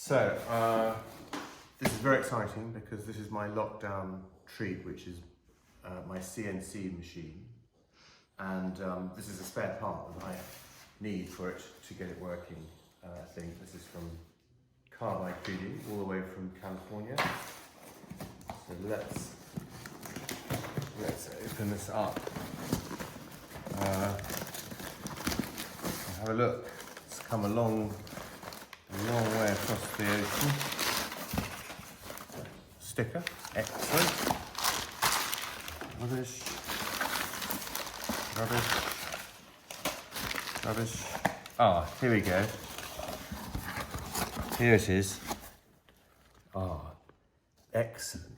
So, this is very exciting because this is my lockdown treat, which is my CNC machine. And this is a spare part that I need for it to get it working, I think. This is from Carbide 3D, all the way from California. So let's open this up. Have a look. It's come a long way across the ocean. Sticker, excellent. Rubbish. Ah, here we go. Here it is. Ah, excellent.